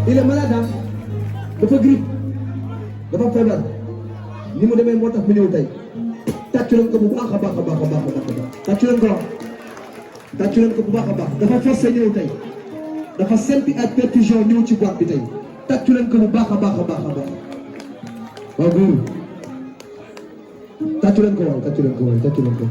il est malade dafa grippe dafa feebar ni mu demee moo tax mu ñëw tey tàccu leen ko bu baax a baax a baax a baax a baax tàccu leen ko tàccu leen ko bu baax a baax dafa forcé ñëw tey dafa sempi ak perfusion ñëw ci boîte bi tey tàccu leen ko bu baax a baax a baax a baax waaw góor tàccu leen ko waaw tàccu leen ko waaw tàccu leen ko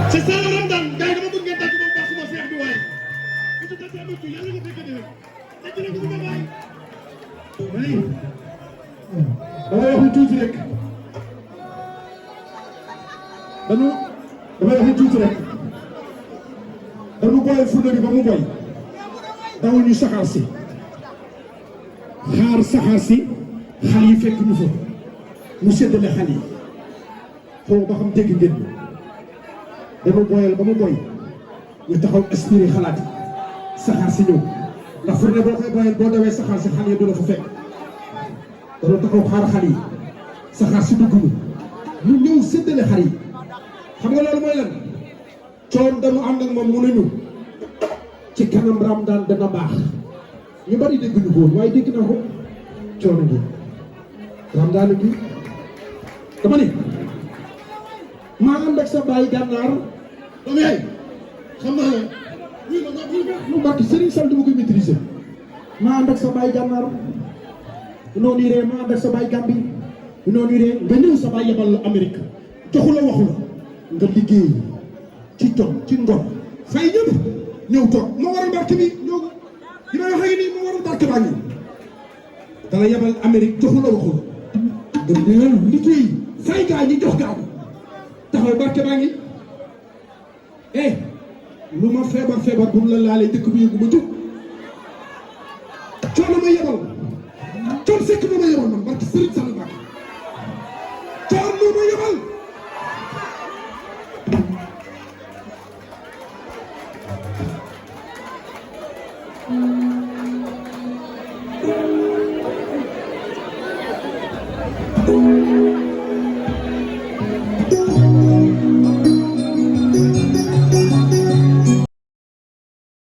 c'est ça le Ramadan gars yi dama bëgg ngeen tàgg moom baax suma seex bi waaye bu ci tasee amatu yàlla nga fekk déwén tàgg leen ko suma baay may damay wax tuuti rek damay wax tuuti rek dañu boyal furna bi ba mu boy dawul ñu saxaar si xaar saxaar si xal yi fekk ñu fa mu séddale xal yi foofu ba xam dégg ngeen dama boyal ba mu boy ñu taxaw aspiré xalaat yi saxaar si ñëw ndax fourne boo koy boyal boo dawee saxaar si xal yi du la fa fekk dama taxaw xaar xal yi saxaar si dugg ñu ñëw séddale xal yi xam nga loolu mooy lan coon dañu ànd ak moom mu nañu ci kanam Ramadan dana baax ñu bari dégg ñu ko waaye dégg naa ko coono gi Ramadan gi dama ni maa ànd ak sa baay gànnaar dama yaay xam naa ne lu barki Serigne Sall dama koy maîtriser maa ànd ak sa baay gànnaar noonu ree maa ànd ak sa baay Gambi noonu ree nga ñëw sa baay yebal la Amérique joxu la waxu la nga liggéey ci jom ci ngor fay ñëpp ñëw toog moo waral barke bi ñëw li may wax ak nii moo waral barke baa ngi dala yebal Amérique joxu la waxu la nga ñëw liggéey fay gaa ñi jox gaa taxaw barke baa ngi lu ma feebar feebar bu mu la laalee dëkk bi yëngu ma jóg coono ma yebal coon sekk ba ma yebal man barke Serigne Sall Mbacke Thank you.